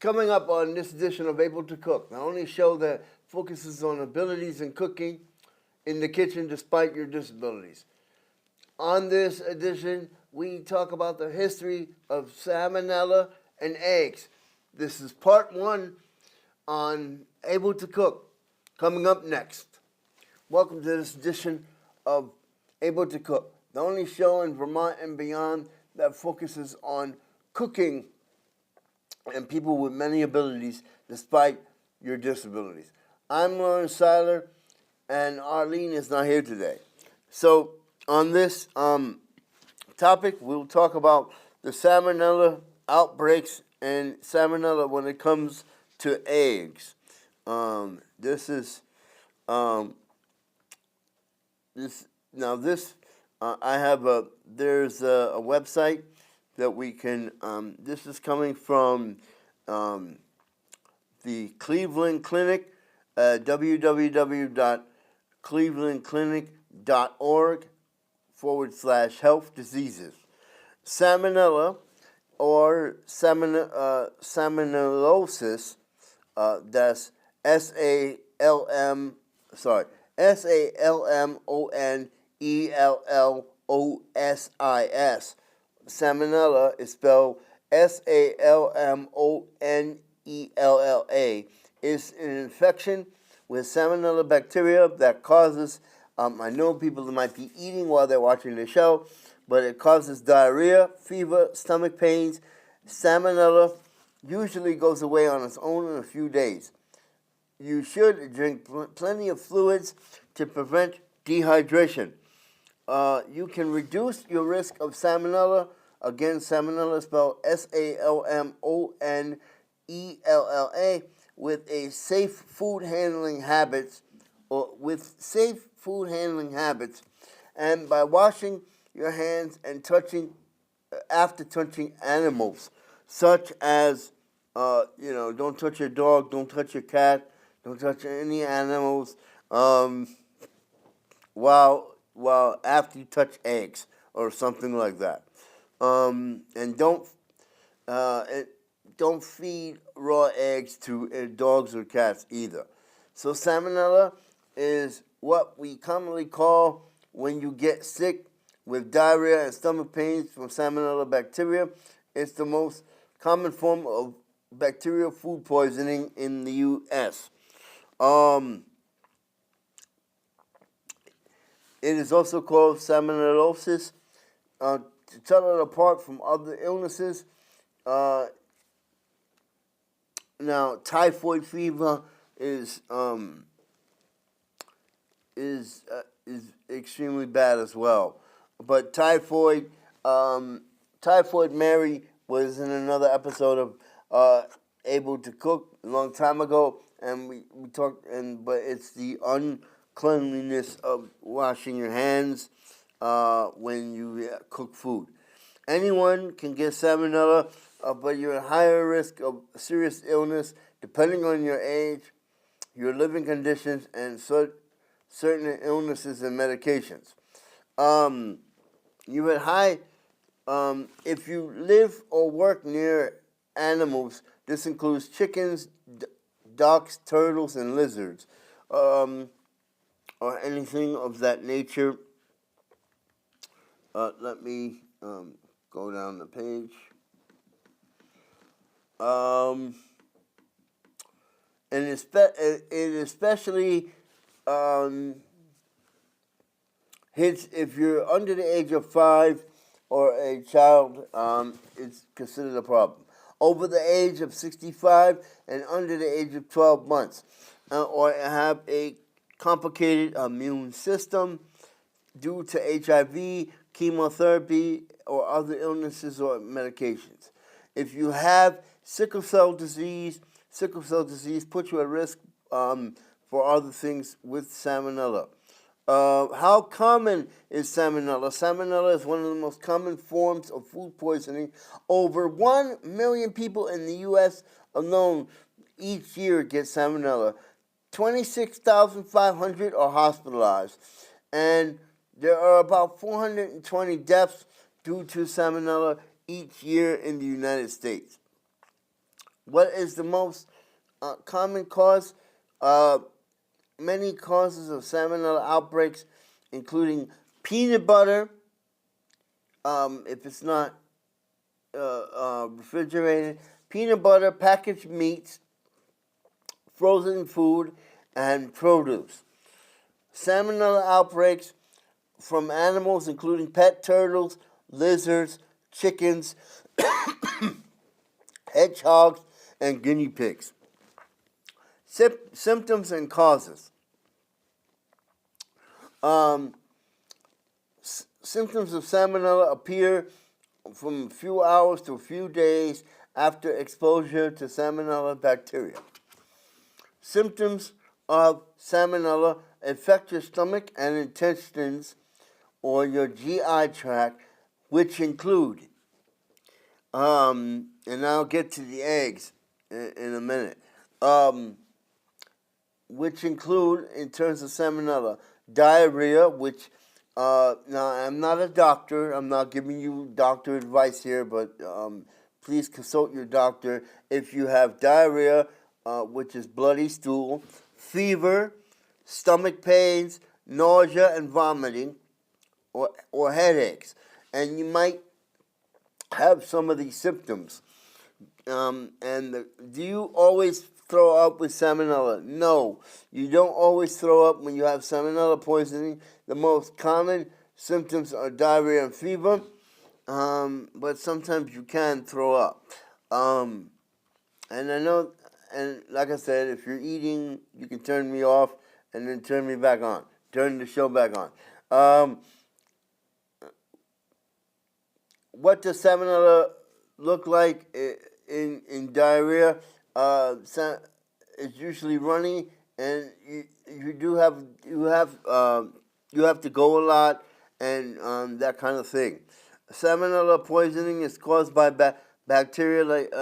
Coming up on this edition of Able to Cook, the only show that focuses on abilities in cooking in the kitchen despite your disabilities. On this edition, we talk about the history of salmonella and eggs. This is part one on Able to Cook. Coming up next. Welcome to this edition of Able to Cook, the only show in Vermont and beyond that focuses on cooking and people with many abilities despite your disabilities. I'm Lawrence Seiler, and Arlene is not here today. So on this topic, we'll talk about the salmonella outbreaks and salmonella when it comes to eggs. There's a website that we can, this is coming from the Cleveland Clinic, www.clevelandclinic.org/health diseases. Salmonella or salmonellosis, that's SALMONELLOSIS. Salmonella is spelled SALMONELLA. It's an infection with salmonella bacteria that causes, I know people that might be eating while they're watching the show, but it causes diarrhea, fever, stomach pains. Salmonella usually goes away on its own in a few days. You should drink plenty of fluids to prevent dehydration. You can reduce your risk of salmonella. Again, salmonella is spelled SALMONELLA with safe food handling habits, and by washing your hands and after touching animals, such as don't touch your dog, don't touch your cat, don't touch any animals while after you touch eggs or something like that. And don't feed raw eggs to dogs or cats either. So salmonella is what we commonly call when you get sick with diarrhea and stomach pains from salmonella bacteria. It's the most common form of bacterial food poisoning in the U.S. It is also called salmonellosis. To tell it apart from other illnesses, now typhoid fever is extremely bad as well. But typhoid Mary was in another episode of Able to Cook a long time ago, and we talked. But it's the uncleanliness of washing your hands when you cook food. Anyone can get salmonella, but you're at higher risk of serious illness depending on your age, your living conditions, and certain illnesses and medications. You're at high if you live or work near animals. This includes chickens, ducks, turtles, and lizards, or anything of that nature. Let me go down the page. And it especially hits if you're under the age of 5 or a child. It's considered a problem. Over the age of 65 and under the age of 12 months, or have a complicated immune system due to HIV, chemotherapy, or other illnesses or medications. If you have sickle cell disease puts you at risk for other things with salmonella. How common is salmonella? Salmonella is one of the most common forms of food poisoning. Over 1 million people in the U.S. alone each year get salmonella. 26,500 are hospitalized, and there are about 420 deaths due to salmonella each year in the United States. What is the most common cause? Uh, Many causes of salmonella outbreaks, including peanut butter, if it's not refrigerated, peanut butter, packaged meats, frozen food, and produce. Salmonella outbreaks from animals including pet turtles, lizards, chickens, hedgehogs, and guinea pigs. Symptoms and causes. Symptoms of salmonella appear from a few hours to a few days after exposure to salmonella bacteria. Symptoms of salmonella affect your stomach and intestines or your GI tract, which include, and I'll get to the eggs in a minute, which include, in terms of salmonella, diarrhea, which, now I'm not a doctor, I'm not giving you doctor advice here, but please consult your doctor if you have diarrhea, which is bloody stool, fever, stomach pains, nausea and vomiting, or headaches. And you might have some of these symptoms. Do you always throw up with salmonella? No, you don't always throw up when you have salmonella poisoning. The most common symptoms are diarrhea and fever, but sometimes you can throw up. And I know, and like I said, if you're eating, you can turn me off and then turn me back on. Turn the show back on. What does salmonella look like in diarrhea? It's usually runny, and you have to go a lot, and that kind of thing. Salmonella poisoning is caused by bacteria like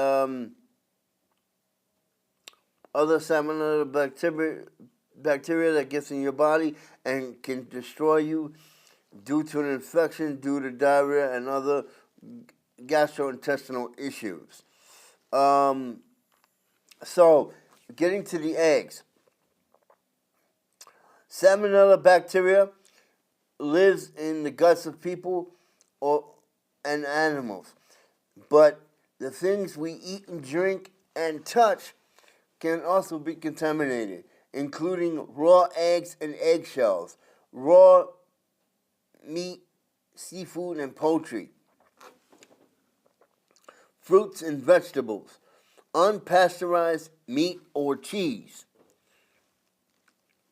other salmonella bacteria that gets in your body and can destroy you due to an infection, due to diarrhea and other gastrointestinal issues. So, getting to the eggs. Salmonella bacteria lives in the guts of people and animals. But the things we eat and drink and touch can also be contaminated, including raw eggs and eggshells, raw meat, seafood, and poultry, fruits and vegetables, unpasteurized meat or cheese,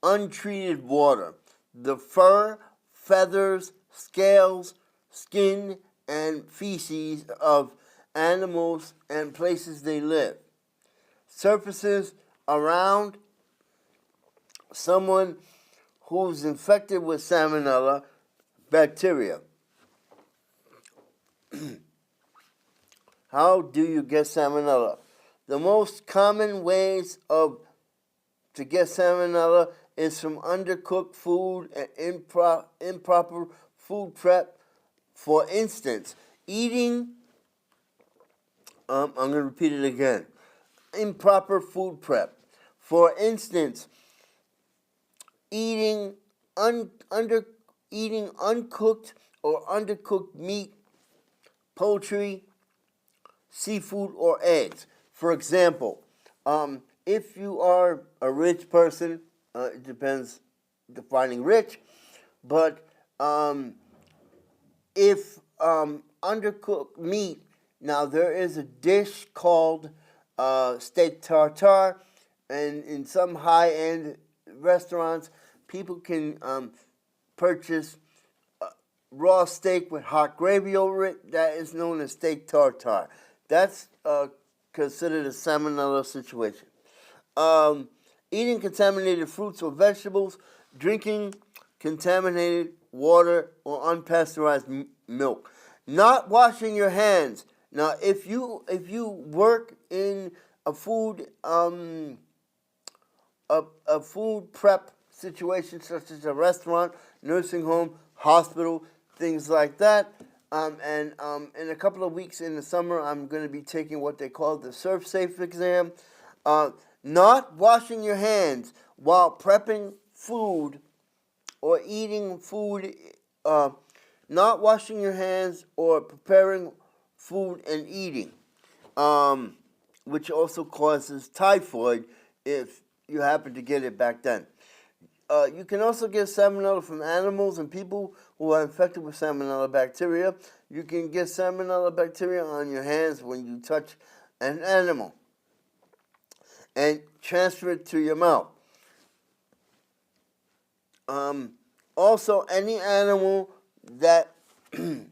untreated water, the fur, feathers, scales, skin, and feces of animals and places they live, surfaces around someone who's infected with salmonella bacteria. How do you get salmonella? The most common ways to get salmonella is from undercooked food and improper food prep. For instance, eating, I'm going to repeat it again, improper food prep. For instance, eating uncooked or undercooked meat, poultry, seafood, or eggs. For example, if you are a rich person, it depends defining rich, but if undercooked meat, now there is a dish called steak tartare, and in some high-end restaurants, people can purchase raw steak with hot gravy over it. That is known as steak tartare. That's considered a salmonella situation. Eating contaminated fruits or vegetables, drinking contaminated water or unpasteurized milk, not washing your hands. Now, if you work in a food prep situation such as a restaurant, nursing home, hospital, things like that, And in a couple of weeks in the summer, I'm going to be taking what they call the Surf Safe exam. Not washing your hands while prepping food or eating food, not washing your hands or preparing food and eating, which also causes typhoid if you happen to get it back then. You can also get salmonella from animals and people who are infected with salmonella bacteria. You can get salmonella bacteria on your hands when you touch an animal and transfer it to your mouth. Also, any animal that can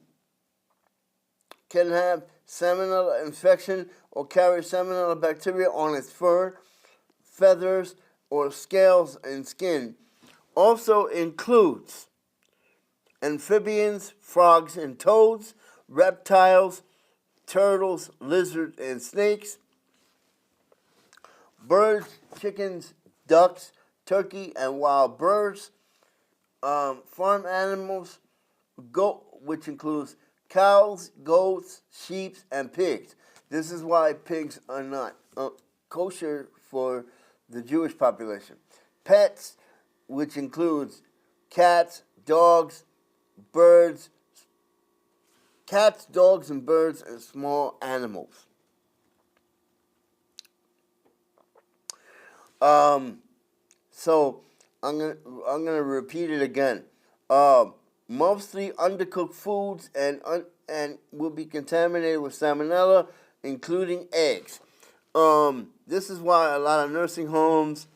have salmonella infection or carry salmonella bacteria on its fur, feathers, or scales and skin also includes amphibians, frogs and toads, reptiles, turtles, lizards and snakes, birds, chickens, ducks, turkey, and wild birds, farm animals, which includes cows, goats, sheep, and pigs. This is why pigs are not kosher for the Jewish population. Pets, which includes cats, dogs, birds, and birds, and small animals. So I'm gonna repeat it again. Mostly undercooked foods and will be contaminated with salmonella, including eggs. This is why a lot of nursing homes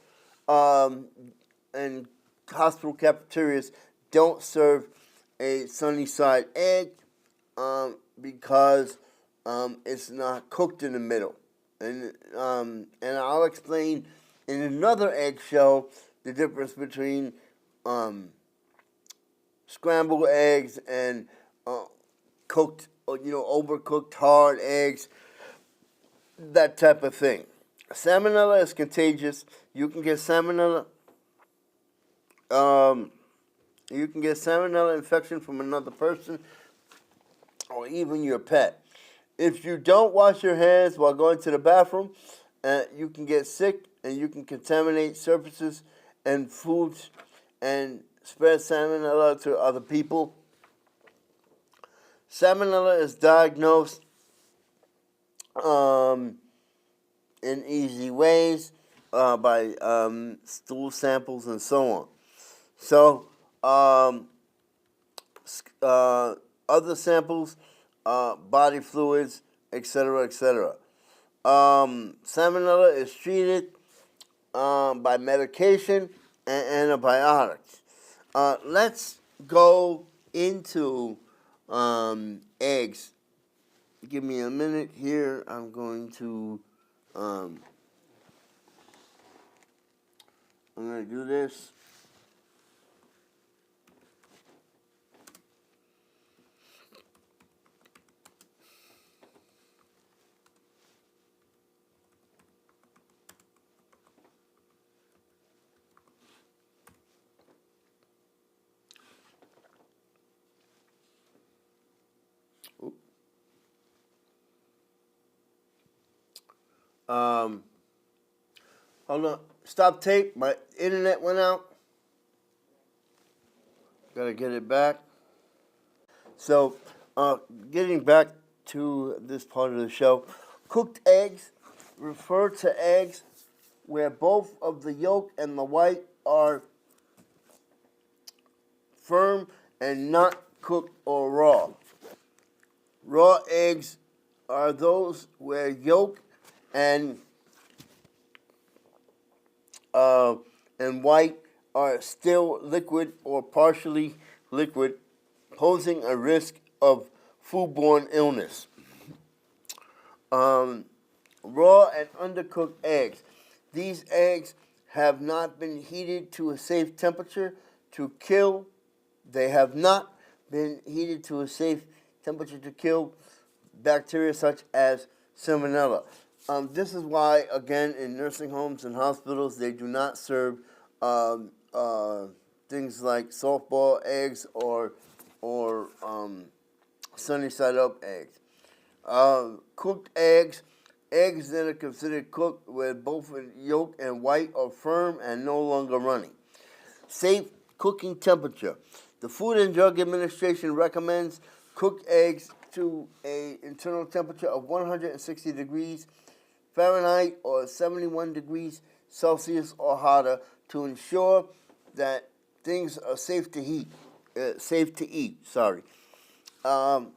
and hospital cafeterias don't serve a sunny side egg because it's not cooked in the middle. And I'll explain in another eggshell the difference between scrambled eggs and cooked, overcooked hard eggs, that type of thing. Salmonella is contagious. You can get salmonella. You can get salmonella infection from another person or even your pet. If you don't wash your hands while going to the bathroom, you can get sick and you can contaminate surfaces and foods and spread salmonella to other people. Salmonella is diagnosed in easy ways by stool samples and so on. So, other samples, body fluids, etc., etc. Salmonella is treated by medication and antibiotics. Let's go into eggs. Give me a minute here. I'm going to do this. Hold on. Stop tape. My internet went out. Gotta get it back. So, getting back to this part of the show, cooked eggs refer to eggs where both of the yolk and the white are firm and not cooked or raw. Raw eggs are those where yolk and white are still liquid or partially liquid, posing a risk of foodborne illness. Raw and undercooked eggs. These eggs have not been heated to a safe temperature to kill. They have not been heated to a safe temperature to kill bacteria such as Salmonella. This is why, again, in nursing homes and hospitals, they do not serve things like softball eggs or sunny side up eggs. Cooked eggs. Eggs that are considered cooked where both yolk and white are firm and no longer runny. Safe cooking temperature. The Food and Drug Administration recommends cooked eggs to an internal temperature of 160 degrees Fahrenheit or 71 degrees Celsius or hotter to ensure that things are safe to eat.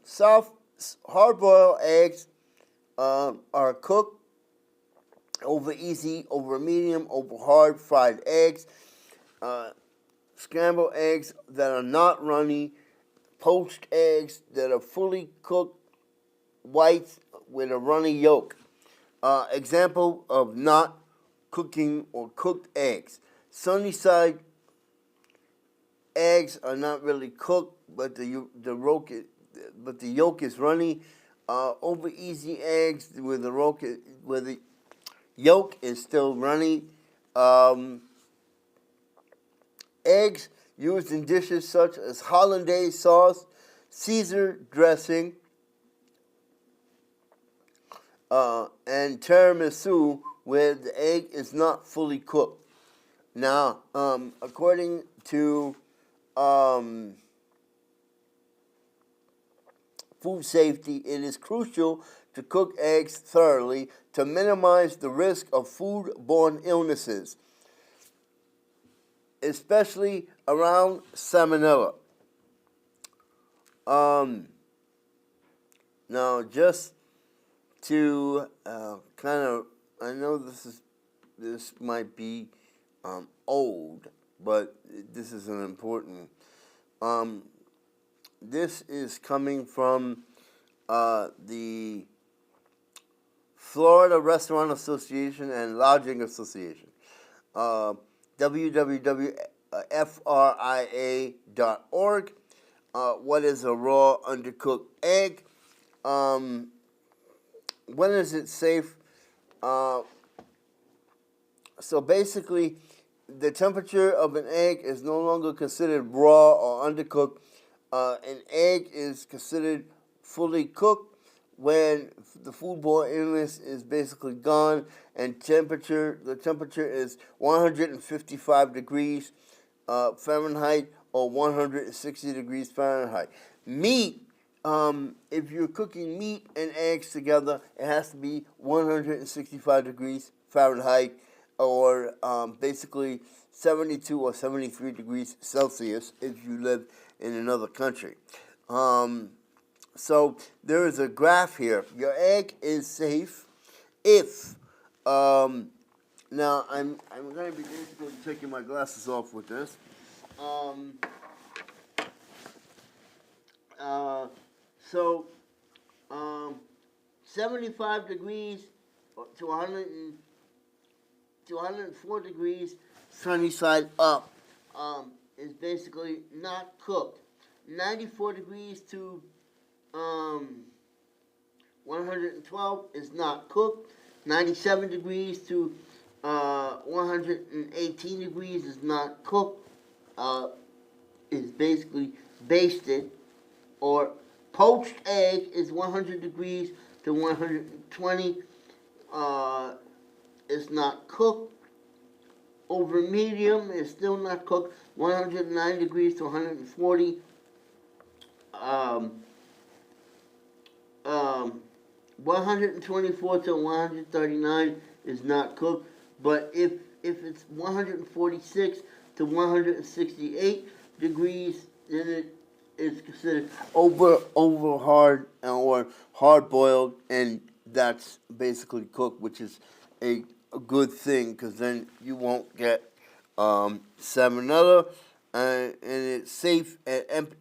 Soft, hard-boiled eggs are cooked over easy, over medium, over hard fried eggs. Scrambled eggs that are not runny, poached eggs that are fully cooked whites with a runny yolk. Example of not cooking or cooked eggs. Sunny side eggs are not really cooked, but the yolk is runny. Over easy eggs where the yolk is still runny. Eggs used in dishes such as hollandaise sauce, Caesar dressing, and tiramisu, where the egg is not fully cooked. Now, according to food safety, it is crucial to cook eggs thoroughly to minimize the risk of food-borne illnesses, especially around Salmonella. Now, just to I know this might be old, but this is an important. This is coming from the Florida Restaurant Association and Lodging Association. www.fria.org. What is a raw undercooked egg? When is it safe? So basically, the temperature of an egg is no longer considered raw or undercooked. An egg is considered fully cooked when the foodborne illness is basically gone, and the temperature is 155 degrees Fahrenheit or 160 degrees Fahrenheit. Meat, if you're cooking meat and eggs together, it has to be 165 degrees Fahrenheit or basically 72 or 73 degrees Celsius if you live in another country. So there is a graph here. Your egg is safe if now I'm going to be basically taking my glasses off with this. 75 degrees to 104 degrees sunny side up is basically not cooked. 94 degrees to 112 is not cooked. 97 degrees to 118 degrees is not cooked. Is basically basted. Or poached egg is 100 degrees to 120. Is not cooked. Over medium is still not cooked. 109 degrees to 140. 124 to 139 is not cooked. But if it's 146 to 168 degrees, then it is considered over hard or hard boiled, and that's basically cooked, which is a good thing because then you won't get salmonella, and it's safe and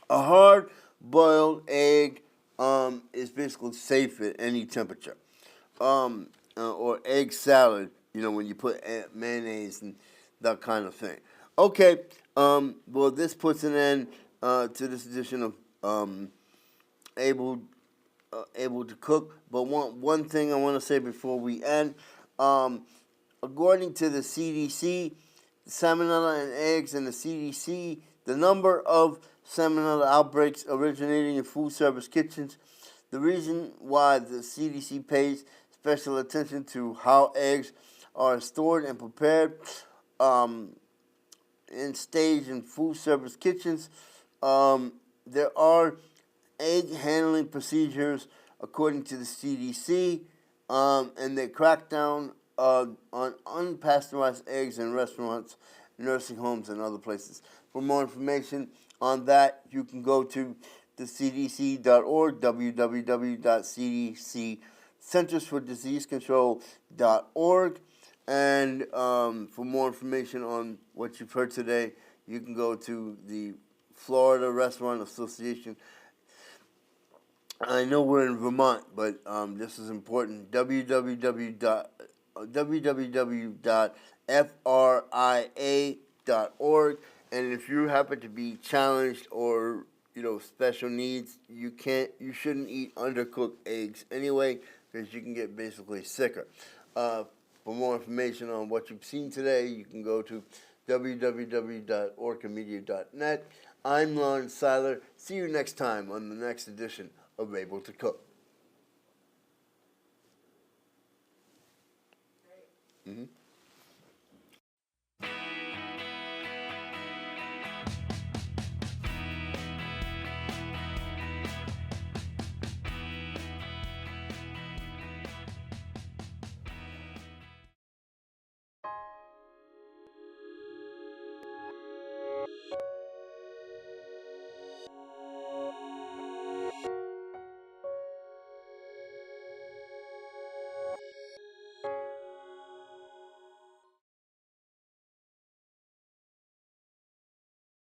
a hard boiled egg is basically safe at any temperature. Or egg salad, when you put mayonnaise and that kind of thing. Okay, well, this puts an end to this edition of Able to Cook. But one thing I want to say before we end, according to the CDC, salmonella in eggs and the CDC, the number of salmonella outbreaks originating in food service kitchens, the reason why the CDC pays special attention to how eggs are stored and prepared and staged in food service kitchens. There are egg handling procedures according to the CDC, and they crack down on unpasteurized eggs in restaurants, nursing homes, and other places. For more information on that, you can go to the CDC.org, www.cdccentersfordiseasecontrol.org. And for more information on what you've heard today, you can go to the Florida Restaurant Association. I know we're in Vermont, but this is important. www.fria.org. And if you happen to be challenged or special needs, you shouldn't eat undercooked eggs anyway, because you can get basically sicker. For more information on what you've seen today, you can go to www.orcamedia.net. I'm Lawrence Seiler. See you next time on the next edition of Able to Cook. Mm-hmm.